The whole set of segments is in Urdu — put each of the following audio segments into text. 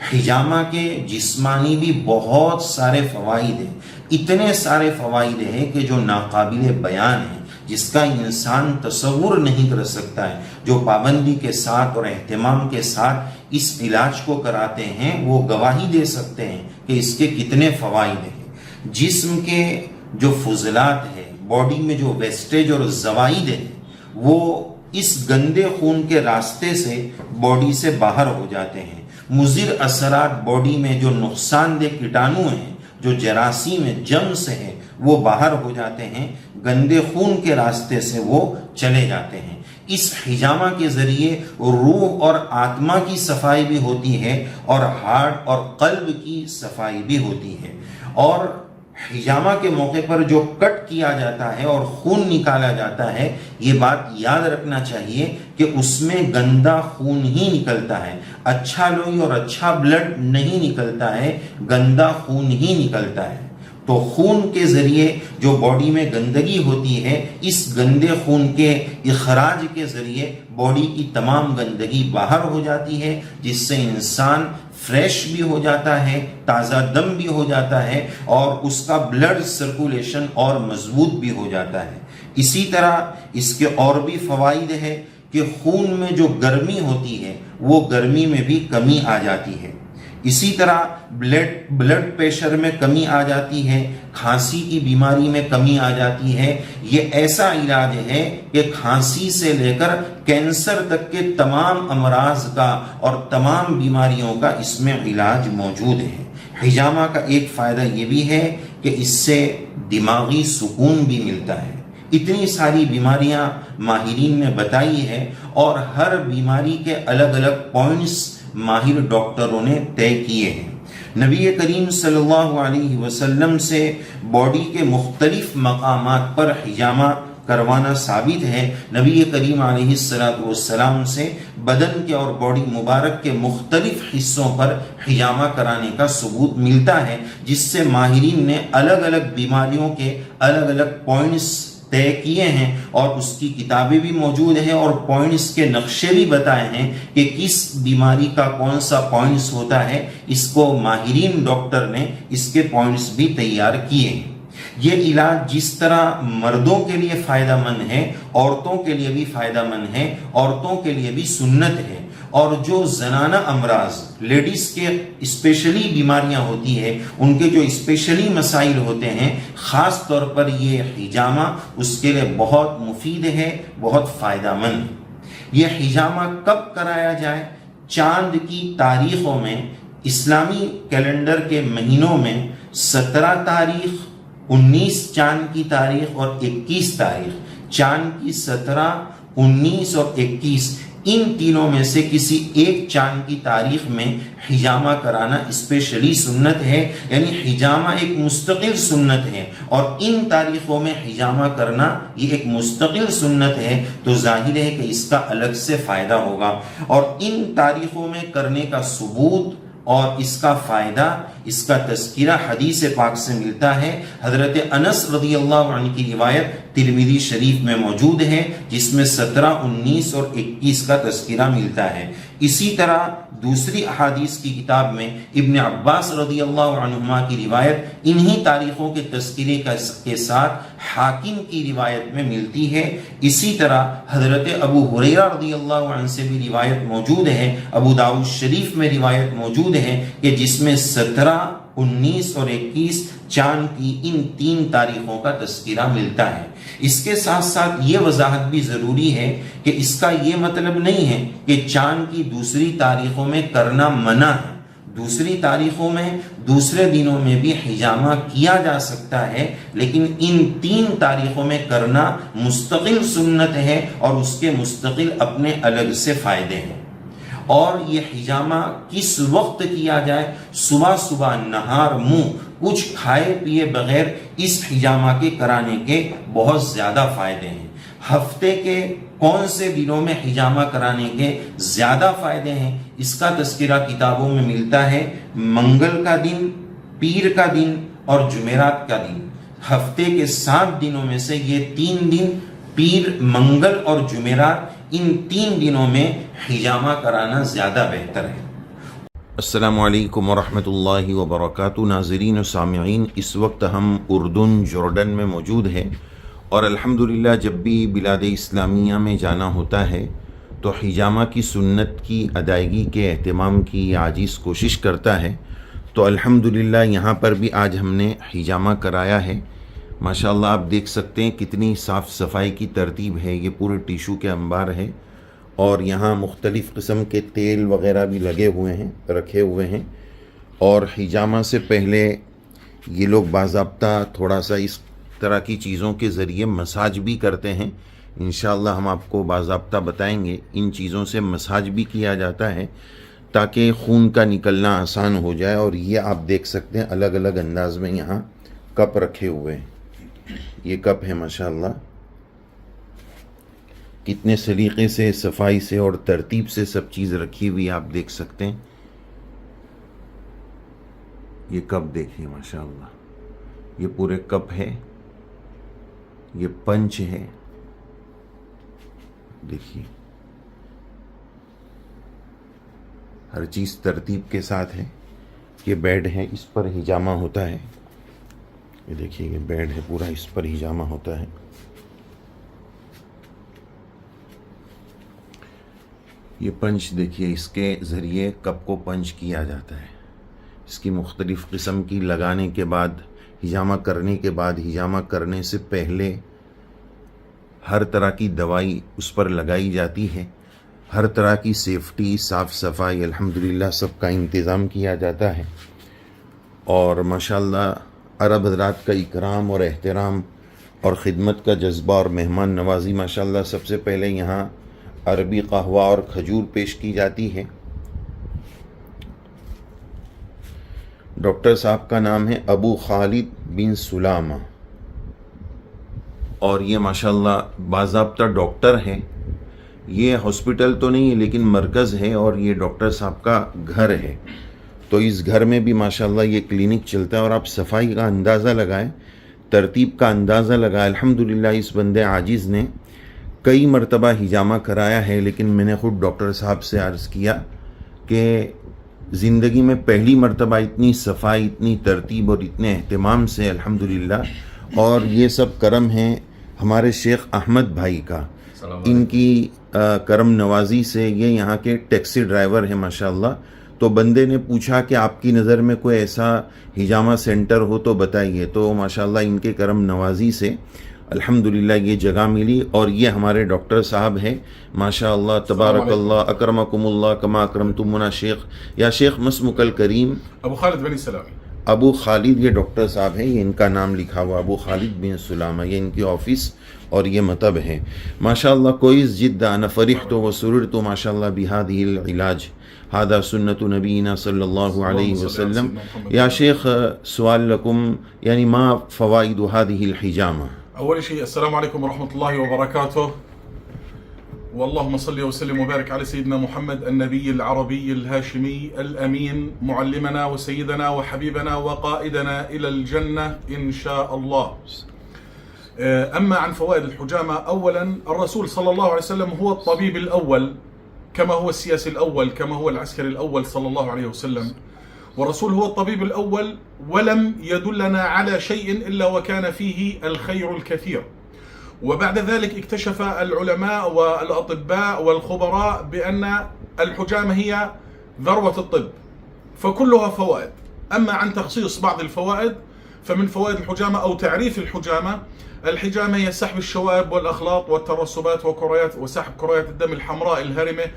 حجامہ کے جسمانی بھی بہت سارے فوائد ہیں، اتنے سارے فوائد ہیں کہ جو ناقابل بیان ہیں، جس کا انسان تصور نہیں کر سکتا ہے۔ جو پابندی کے ساتھ اور اہتمام کے ساتھ اس علاج کو کراتے ہیں وہ گواہی دے سکتے ہیں کہ اس کے کتنے فوائد ہیں۔ جسم کے جو فضلات ہیں، باڈی میں جو ویسٹیج اور زوائد ہیں، وہ اس گندے خون کے راستے سے باڈی سے باہر ہو جاتے ہیں۔ مضر اثرات باڈی میں جو نقصان دہ کیٹانو ہیں، جو جراثیم ہیں، جرمز ہیں، وہ باہر ہو جاتے ہیں، گندے خون کے راستے سے وہ چلے جاتے ہیں۔ اس حجامہ کے ذریعے روح اور آتما کی صفائی بھی ہوتی ہے اور ہارٹ اور قلب کی صفائی بھی ہوتی ہے۔ اور حجامہ کے موقع پر جو کٹ کیا جاتا ہے اور خون نکالا جاتا ہے، یہ بات یاد رکھنا چاہیے کہ اس میں گندا خون ہی نکلتا ہے، اچھا لوہی اور اچھا بلڈ نہیں نکلتا ہے، گندا خون ہی نکلتا ہے۔ تو خون کے ذریعے جو باڈی میں گندگی ہوتی ہے، اس گندے خون کے اخراج کے ذریعے باڈی کی تمام گندگی باہر ہو جاتی ہے، جس سے انسان فریش بھی ہو جاتا ہے، تازہ دم بھی ہو جاتا ہے اور اس کا بلڈ سرکولیشن اور مضبوط بھی ہو جاتا ہے۔ اسی طرح اس کے اور بھی فوائد ہے کہ خون میں جو گرمی ہوتی ہے وہ گرمی میں بھی کمی آ جاتی ہے۔ اسی طرح بلڈ پریشر میں کمی آ جاتی ہے، کھانسی کی بیماری میں کمی آ جاتی ہے۔ یہ ایسا علاج ہے کہ کھانسی سے لے کر کینسر تک کے تمام امراض کا اور تمام بیماریوں کا اس میں علاج موجود ہے۔ حجامہ کا ایک فائدہ یہ بھی ہے کہ اس سے دماغی سکون بھی ملتا ہے۔ اتنی ساری بیماریاں ماہرین نے بتائی ہے اور ہر بیماری کے الگ الگ پوائنٹس ماہر ڈاکٹروں نے طے کیے ہیں۔ نبی کریم صلی اللہ علیہ وسلم سے باڈی کے مختلف مقامات پر حجامہ کروانا ثابت ہے۔ نبی کریم علیہ السلام سے بدن کے اور باڈی مبارک کے مختلف حصوں پر حجامہ کرانے کا ثبوت ملتا ہے، جس سے ماہرین نے الگ الگ بیماریوں کے الگ الگ پوائنٹس طے کیے ہیں اور اس کی کتابیں بھی موجود ہیں اور پوائنٹس کے نقشے بھی بتائے ہیں کہ کس بیماری کا کون سا پوائنٹس ہوتا ہے۔ اس کو ماہرین ڈاکٹر نے اس کے پوائنٹس بھی تیار کیے ہیں۔ یہ علاج جس طرح مردوں کے لیے فائدہ مند ہے، عورتوں کے لیے بھی فائدہ مند ہے، عورتوں کے لیے بھی سنت ہے۔ اور جو زنانہ امراض، لیڈیز کے اسپیشلی بیماریاں ہوتی ہے، ان کے جو اسپیشلی مسائل ہوتے ہیں، خاص طور پر یہ حجامہ اس کے لیے بہت مفید ہے، بہت فائدہ مند ہے۔ یہ حجامہ کب کرایا جائے؟ چاند کی تاریخوں میں، اسلامی کیلنڈر کے مہینوں میں 17 تاریخ، 19 چاند کی تاریخ اور 21 تاریخ، چاند کی 17، 19 اور 21، ان تینوں میں سے کسی ایک چاند کی تاریخ میں حجامہ کرانا اسپیشلی سنت ہے، یعنی حجامہ ایک مستقل سنت ہے اور ان تاریخوں میں حجامہ کرنا یہ ایک مستقل سنت ہے، تو ظاہر ہے کہ اس کا الگ سے فائدہ ہوگا۔ اور ان تاریخوں میں کرنے کا ثبوت اور اس کا فائدہ، اس کا تذکرہ حدیث پاک سے ملتا ہے۔ حضرت انس رضی اللہ عنہ کی روایت ترمذی شریف میں موجود ہے، جس میں 17، 19 اور 21 کا تذکرہ ملتا ہے۔ اسی طرح دوسری احادیث کی کتاب میں ابن عباس رضی اللہ عنہما کی روایت انہی تاریخوں کے تذکرے کے ساتھ حاکم کی روایت میں ملتی ہے۔ اسی طرح حضرت ابو ہریرہ رضی اللہ عنہ سے بھی روایت موجود ہے، ابو داؤد شریف میں روایت موجود ہے کہ جس میں 17، 19 اور 21 چاند کی ان 3 تاریخوں کا تذکرہ ملتا ہے۔ اس کے ساتھ ساتھ یہ وضاحت بھی ضروری ہے کہ اس کا یہ مطلب نہیں ہے کہ چاند کی دوسری تاریخوں میں کرنا منع ہے۔ دوسری تاریخوں میں، دوسرے دنوں میں بھی حجامہ کیا جا سکتا ہے، لیکن ان 3 تاریخوں میں کرنا مستقل سنت ہے اور اس کے مستقل اپنے الگ سے فائدے ہیں۔ اور یہ حجامہ کس وقت کیا جائے؟ صبح صبح، نہار منہ، کچھ کھائے پیے بغیر اس حجامہ کے کرانے کے بہت زیادہ فائدے ہیں۔ ہفتے کے کون سے دنوں میں حجامہ کرانے کے زیادہ فائدے ہیں، اس کا تذکرہ کتابوں میں ملتا ہے۔ منگل کا دن، پیر کا دن اور جمعرات کا دن، ہفتے کے 7 دنوں میں سے یہ 3 دن، پیر، منگل اور جمعرات، ان 3 دنوں میں حجامہ کرانا زیادہ بہتر ہے۔ السلام علیکم ورحمۃ اللہ وبرکاتہ. ناظرین و سامعین، اس وقت ہم اردن جارڈن میں موجود ہیں، اور الحمدللہ جب بھی بلاد اسلامیہ میں جانا ہوتا ہے تو حجامہ کی سنت کی ادائیگی کے اہتمام کی عاجز کوشش کرتا ہے. تو الحمدللہ یہاں پر بھی آج ہم نے حجامہ کرایا ہے. ماشاءاللہ آپ دیکھ سکتے ہیں کتنی صاف صفائی کی ترتیب ہے. یہ پورے ٹیشو کے انبار ہے، اور یہاں مختلف قسم کے تیل وغیرہ بھی لگے ہوئے ہیں، رکھے ہوئے ہیں. اور حجامہ سے پہلے یہ لوگ باضابطہ تھوڑا سا اس طرح کی چیزوں کے ذریعے مساج بھی کرتے ہیں. انشاءاللہ ہم آپ کو باضابطہ بتائیں گے. ان چیزوں سے مساج بھی کیا جاتا ہے تاکہ خون کا نکلنا آسان ہو جائے. اور یہ آپ دیکھ سکتے ہیں الگ الگ انداز میں یہاں کپ رکھے ہوئے ہیں. یہ کپ ہے ماشاءاللہ، کتنے سلیقے سے، صفائی سے اور ترتیب سے سب چیز رکھی ہوئی آپ دیکھ سکتے ہیں. یہ کپ دیکھیے ماشاءاللہ، یہ پورے کپ ہے. یہ پنچ ہے، دیکھیے ہر چیز ترتیب کے ساتھ ہے. یہ بیڈ ہے، اس پر حجامہ ہوتا ہے. یہ دیکھیے یہ بیڈ ہے پورا، اس پر حجامہ ہوتا ہے. یہ پنچ دیکھیے، اس کے ذریعے کپ کو پنچ کیا جاتا ہے. اس کی مختلف قسم کی لگانے کے بعد، حجامہ کرنے کے بعد، حجامہ کرنے سے پہلے ہر طرح کی دوائی اس پر لگائی جاتی ہے. ہر طرح کی سیفٹی، صاف صفائی الحمدللہ سب کا انتظام کیا جاتا ہے. اور ماشاءاللہ عرب حضرات کا اکرام اور احترام اور خدمت کا جذبہ اور مہمان نوازی. ماشاءاللہ سب سے پہلے یہاں عربی قہوہ اور کھجور پیش کی جاتی ہے. ڈاکٹر صاحب کا نام ہے ابو خالد بن سلامہ، اور یہ ماشاءاللہ باضابطہ ڈاکٹر ہے. یہ ہاسپٹل تو نہیں ہے لیکن مرکز ہے، اور یہ ڈاکٹر صاحب کا گھر ہے. تو اس گھر میں بھی ماشاءاللہ یہ کلینک چلتا ہے. اور آپ صفائی کا اندازہ لگائیں، ترتیب کا اندازہ لگائیں. الحمدللہ اس بندے عاجز نے کئی مرتبہ حجامہ کرایا ہے، لیکن میں نے خود ڈاکٹر صاحب سے عرض کیا کہ زندگی میں پہلی مرتبہ اتنی صفائی، اتنی ترتیب اور اتنے اہتمام سے الحمدللہ. اور یہ سب کرم ہیں ہمارے شیخ احمد بھائی کا، ان کی کرم نوازی سے. یہ یہاں کے ٹیکسی ڈرائیور ہیں ماشاءاللہ. تو بندے نے پوچھا کہ آپ کی نظر میں کوئی ایسا حجامہ سینٹر ہو تو بتائیے. تو ماشاءاللہ ان کے کرم نوازی سے الحمدللہ یہ جگہ ملی. اور یہ ہمارے ڈاکٹر صاحب ہیں ماشاءاللہ تبارک اللہ، اکرمکم اللہ کما اکرمتمونا. شیخ یا شیخ مسمک الکریم ابو خالد بن سلامی. ابو خالد یہ ڈاکٹر صاحب ہیں، یہ ان کا نام لکھا ہوا ابو خالد بن سلامہ. یہ ان کی آفس اور یہ مطب ہے ماشاءاللہ. کوئی جد انا فرحت وسررت ماشاءاللہ بهذه العلاج. هذا سنت نبینا صلی اللہ علیہ وسلم. یا شیخ سوال لکم، یعنی ما فوائد هذه الحجامہ؟ أول شيء السلام عليكم ورحمة الله وبركاته، واللهم صل وسلم وبارك على سيدنا محمد النبي العربي الهاشمي الأمين، معلمنا وسيدنا وحبيبنا وقائدنا إلى الجنة إن شاء الله. أما عن فوائد الحجامة، أولا الرسول صلى الله عليه وسلم هو الطبيب الأول، كما هو السياسي الأول، كما هو العسكري الأول صلى الله عليه وسلم. والرسول هو الطبيب الأول، ولم يدلنا على شيء إلا وكان فيه الخير الكثير. وبعد ذلك اكتشف العلماء والأطباء والخبراء بأن الحجامة هي ذروة الطب، فكلها فوائد. أما عن تخصيص بعض الفوائد، فمن فوائد الحجامة أو تعريف الحجامة، الحجامة هي سحب الشوائب والأخلاط والترسبات وسحب كريات الدم الحمراء الهرمة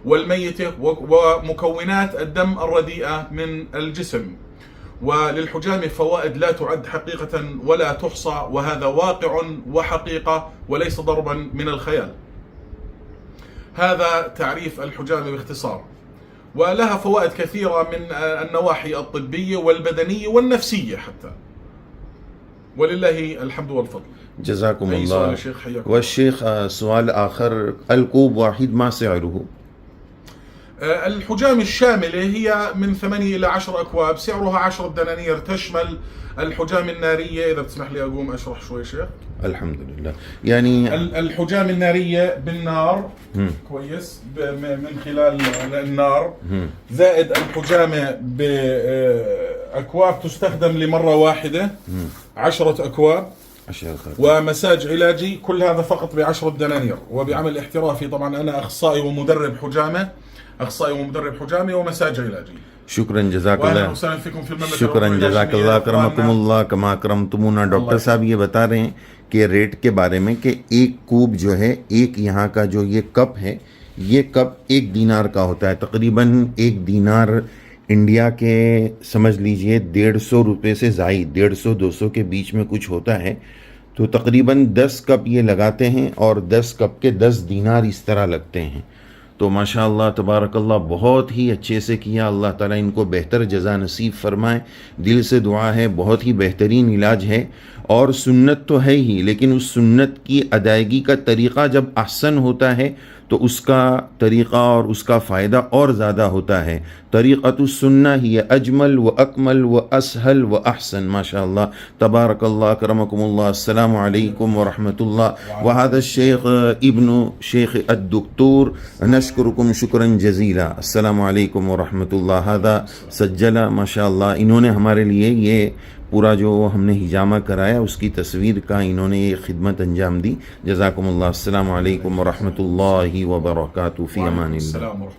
والميتة ومكونات الدم الرديئة من الجسم. وللحجامة فوائد لا تعد حقيقة ولا تحصى، وهذا واقع وحقيقة وليس ضربا من الخيال. هذا تعريف الحجامة باختصار، ولها فوائد كثيرة من النواحي الطبية والبدنية والنفسية حتى، ولله الحمد والفضل. جزاكم أي سؤال الله. يا شيخ؟ حياكم. والشيخ سؤال آخر، الكوب واحد ما سعره؟ الحجام الشاملة هي من 8 إلى 10 أكواب، سعرها 10 دنانير، تشمل الحجام النارية. إذا بتسمح لي أقوم أشرح شوي شيخ. الحمد لله. يعني الحجام النارية بالنار كويس من خلال النار، زائد الحجامة بأكواب تستخدم لمرة واحدة 10 أكواب، ومساج علاجي، كل هذا فقط ب10 دنانير، وبعمل احترافي. طبعا أنا أخصائي ومدرب حجامة ومساج علاجي. شکراً جزاک اللہ. شکراً جزاک اللہ کرمکم اللہ کما کرمتمونا. ڈاکٹر صاحب یہ بتا رہے ہیں کہ ریٹ کے بارے میں کہ ایک کوب جو ہے، ایک یہاں کا جو یہ کپ ہے، یہ کپ 1 دینار کا ہوتا ہے. تقریباً 1 دینار انڈیا کے سمجھ لیجئے 150 روپے سے زائد، 150-200 کے بیچ میں کچھ ہوتا ہے. تو تقریباً 10 کپ یہ لگاتے ہیں اور 10 کپ کے 10 دینار اس طرح لگتے ہیں. تو ماشاء اللہ تبارک اللہ بہت ہی اچھے سے کیا. اللہ تعالیٰ ان کو بہتر جزا نصیب فرمائے. دل سے دعا ہے، بہت ہی بہترین علاج ہے. اور سنت تو ہے ہی، لیکن اس سنت کی ادائیگی کا طریقہ جب احسن ہوتا ہے تو اس کا طریقہ اور اس کا فائدہ اور زیادہ ہوتا ہے. طریقۃ السنہ ہی اجمل و اکمل و اسہل و احسن. ماشاء اللہ تبارک اللہ کرمکم اللہ. السلام علیکم ورحمۃ اللہ. وہذا الشیخ ابن شیخ الدکتور نشکرکم شکرا جزیلا. السلام علیکم ورحمۃ اللہ. هذا سجلہ. ماشاء اللہ انہوں نے ہمارے لیے یہ پورا جو ہم نے حجامہ کرایا اس کی تصویر کا انہوں نے یہ خدمت انجام دی. جزاکم اللہ. السلام علیکم ورحمۃ اللہ وبرکاتہ. فی امان اللہ.